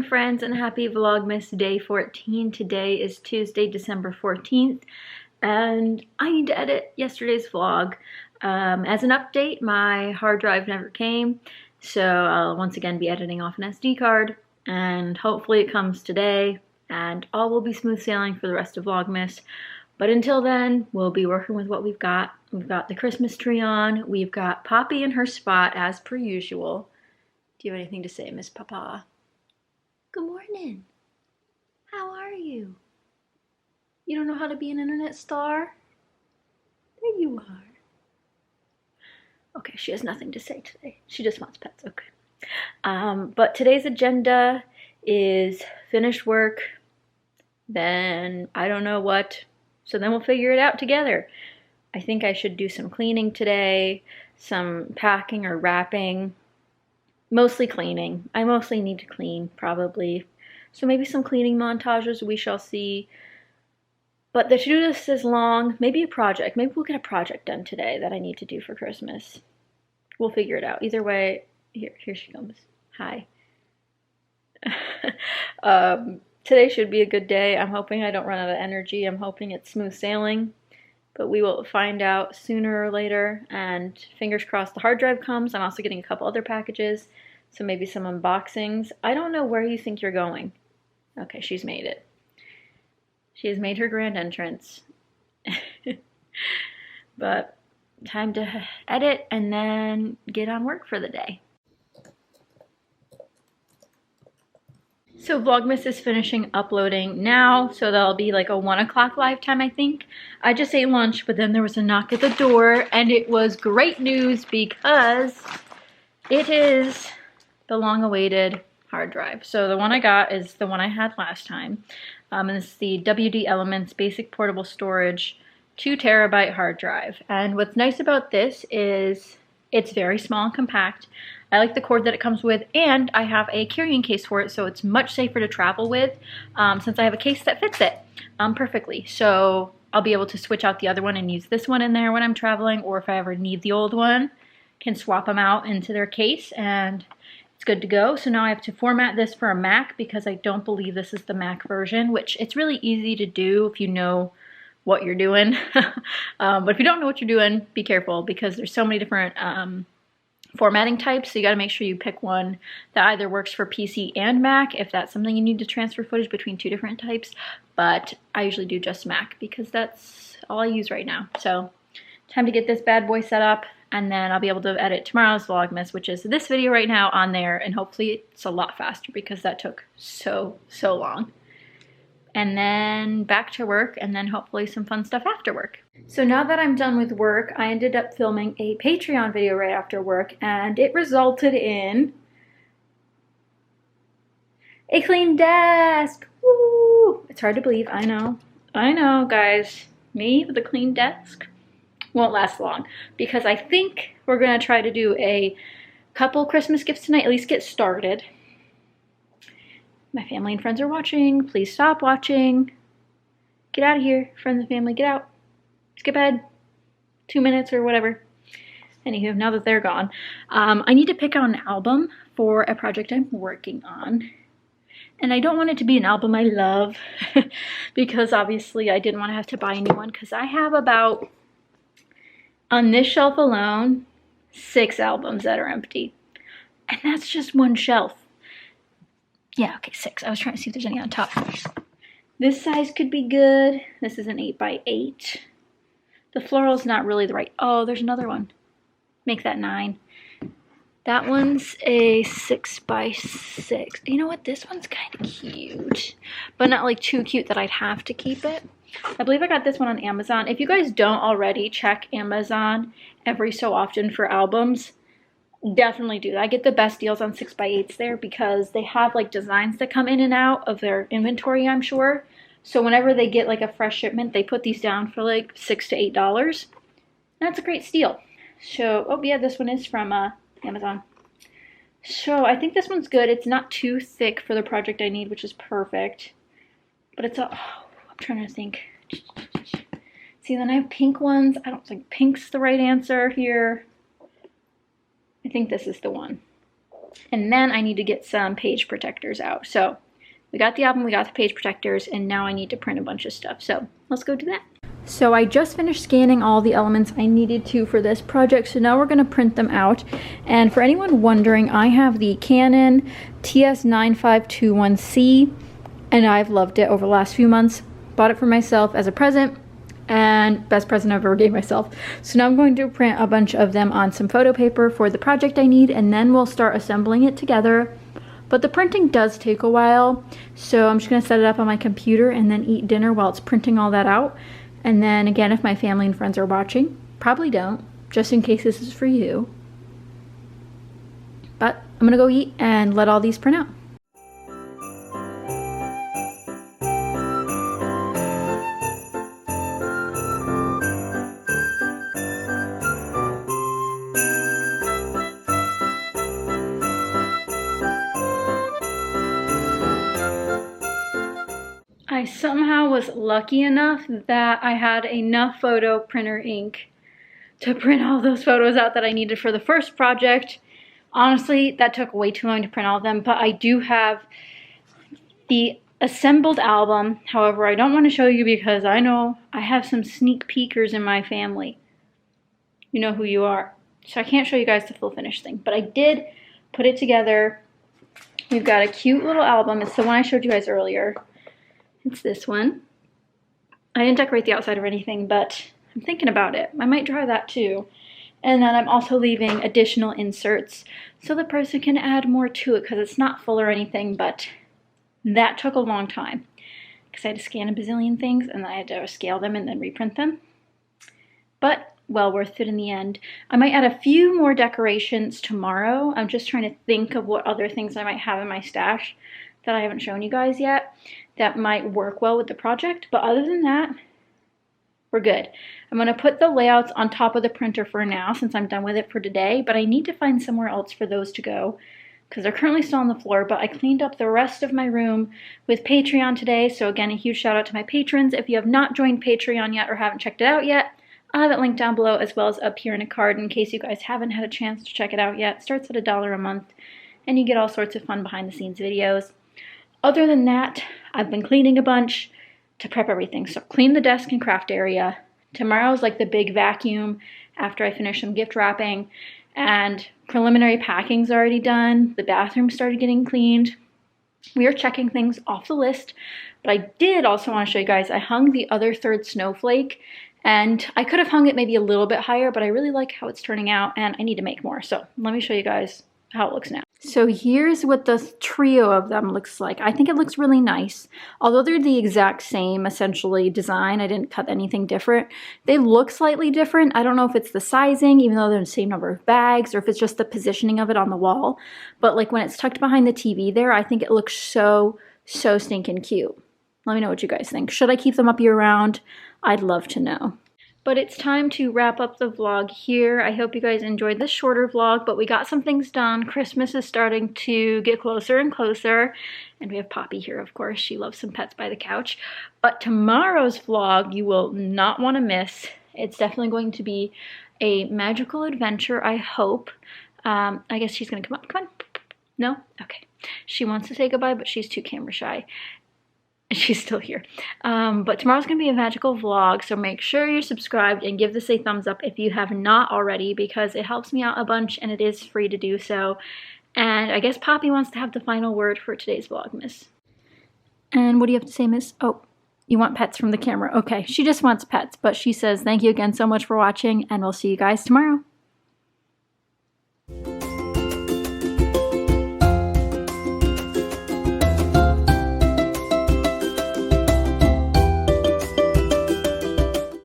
friends, and happy Vlogmas day 14. Today is Tuesday, December 14th, and I need to edit yesterday's vlog. As an update, my hard drive never came, so I'll once again be editing off an SD card, and hopefully it comes today, and all will be smooth sailing for the rest of Vlogmas. But until then, we'll be working with what we've got. We've got the Christmas tree on, we've got Poppy in her spot as per usual. Do you have anything to say, Miss Papa? Good morning. How are you? You don't know how to be an internet star? There you are. Okay, she has nothing to say today. She just wants pets, okay. But today's agenda is finish work, then I don't know what, so then we'll figure it out together. I think I should do some cleaning today, some packing or wrapping. Mostly cleaning. I mostly need to clean, probably. So maybe some cleaning montages, we shall see. But the to-do list is long. Maybe a project. Maybe we'll get a project done today that I need to do for Christmas. We'll figure it out. Either way, here she comes. Hi. Today should be a good day. I'm hoping I don't run out of energy. I'm hoping it's smooth sailing. But we will find out sooner or later, and fingers crossed the hard drive comes. I'm also getting a couple other packages, so maybe some unboxings. I don't know where you think you're going. Okay, she's made it. She has made her grand entrance. But time to edit and then get on work for the day. So Vlogmas is finishing uploading now, so that'll be like a 1 o'clock live time, I think. I just ate lunch, but then there was a knock at the door, and it was great news because it is the long-awaited hard drive. So the one I got is the one I had last time, and it's the WD Elements Basic Portable Storage 2 terabyte hard drive. And what's nice about this is it's very small and compact. I like the cord that it comes with, and I have a carrying case for it, so it's much safer to travel with since I have a case that fits it perfectly. So I'll be able to switch out the other one and use this one in there when I'm traveling, or if I ever need the old one, can swap them out into their case, and it's good to go. So now I have to format this for a Mac because I don't believe this is the Mac version, which it's really easy to do if you know what you're doing. But if you don't know what you're doing, be careful because there's so many different formatting types, so you got to make sure you pick one that either works for PC and Mac if that's something you need to transfer footage between two different types. But I usually do just Mac because that's all I use right now. So time to get this bad boy set up, and then I'll be able to edit tomorrow's Vlogmas, which is this video right now, on there, and hopefully it's a lot faster because that took so long. And then back to work, and then hopefully some fun stuff after work. So now that I'm done with work, I ended up filming a Patreon video right after work, and it resulted in a clean desk. Woo! It's hard to believe, I know, guys. Me with a clean desk won't last long because I think we're gonna try to do a couple Christmas gifts tonight, at least get started. My family and friends are watching. Please stop watching. Get out of here, friends and family, get out. Skip ahead 2 minutes or whatever. Anywho, now that they're gone, I need to pick out an album for a project I'm working on. And I don't want it to be an album I love because obviously I didn't want to have to buy a new one because I have about, on this shelf alone, 6 albums that are empty. And that's just one shelf. Yeah, okay, 6. I was trying to see if there's any on top. This size could be good. This is an 8x8. The Florals not really the right. Oh, there's another one. Make that 9. That one's a 6x6. You know what? This one's kind of cute, but not like too cute that I'd have to keep it. I believe I got this one on Amazon. If you guys don't already, check Amazon every so often for albums. Definitely do that. I get the best deals on 6x8s there because they have like designs that come in and out of their inventory, I'm sure. So whenever they get like a fresh shipment, they put these down for like $6 to $8. That's a great steal. So, oh yeah, this one is from Amazon. So I think this one's good. It's not too thick for the project I need, which is perfect. But it's a, oh, I'm trying to think. See, then I have pink ones. I don't think pink's the right answer here. I think this is the one. And then I need to get some page protectors out. So we got the album, we got the page protectors, and now I need to print a bunch of stuff. So let's go do that. So I just finished scanning all the elements I needed to for this project, so now we're going to print them out. And for anyone wondering, I have the Canon TS9521C, and I've loved it over the last few months. Bought it for myself as a present, and best present I've ever gave myself. So now I'm going to print a bunch of them on some photo paper for the project I need, and then we'll start assembling it together. But the printing does take a while, so I'm just going to set it up on my computer and then eat dinner while it's printing all that out. And then again, if my family and friends are watching, probably don't, just in case this is for you. But I'm gonna go eat and let all these print out. I somehow was lucky enough that I had enough photo printer ink to print all those photos out that I needed for the first project. Honestly, that took way too long to print all of them, but I do have the assembled album. However, I don't want to show you because I know I have some sneak peekers in my family. You know who you are. So I can't show you guys the full finished thing, but I did put it together. We've got a cute little album. It's the one I showed you guys earlier. It's this one. I didn't decorate the outside or anything, but I'm thinking about it. I might try that too. And then I'm also leaving additional inserts so the person can add more to it because it's not full or anything, but that took a long time because I had to scan a bazillion things and then I had to scale them and then reprint them. But well worth it in the end. I might add a few more decorations tomorrow. I'm just trying to think of what other things I might have in my stash that I haven't shown you guys yet that might work well with the project. But other than that, we're good. I'm going to put the layouts on top of the printer for now since I'm done with it for today, but I need to find somewhere else for those to go because they're currently still on the floor, but I cleaned up the rest of my room with Patreon today. So again, a huge shout out to my patrons. If you have not joined Patreon yet or haven't checked it out yet, I'll have it linked down below as well as up here in a card in case you guys haven't had a chance to check it out yet. It starts at $1 a month and you get all sorts of fun behind the scenes videos. Other than that, I've been cleaning a bunch to prep everything. So clean the desk and craft area. Tomorrow's like the big vacuum after I finish some gift wrapping, and preliminary packing's already done. The bathroom started getting cleaned. We are checking things off the list, but I did also want to show you guys, I hung the other third snowflake, and I could have hung it maybe a little bit higher, but I really like how it's turning out and I need to make more. So let me show you guys how it looks now. So here's what the trio of them looks like. I think it looks really nice. Although they're the exact same, essentially, design, I didn't cut anything different. They look slightly different. I don't know if it's the sizing, even though they're the same number of bags, or if it's just the positioning of it on the wall. But like when it's tucked behind the TV there, I think it looks so stinking cute. Let me know what you guys think. Should I keep them up year round? I'd love to know. But it's time to wrap up the vlog here. I hope you guys enjoyed this shorter vlog, but we got some things done. Christmas is starting to get closer and closer. And we have Poppy here, of course. She loves some pets by the couch. But tomorrow's vlog you will not want to miss. It's definitely going to be a magical adventure, I hope. I guess she's going to come up. Come on. No? Okay. She wants to say goodbye, but she's too camera shy. She's still here. But tomorrow's going to be a magical vlog, so make sure you're subscribed and give this a thumbs up if you have not already, because it helps me out a bunch and it is free to do so. And I guess Poppy wants to have the final word for today's Vlogmas. And what do you have to say, miss? Oh, you want pets from the camera. Okay, she just wants pets, but she says thank you again so much for watching, and we'll see you guys tomorrow.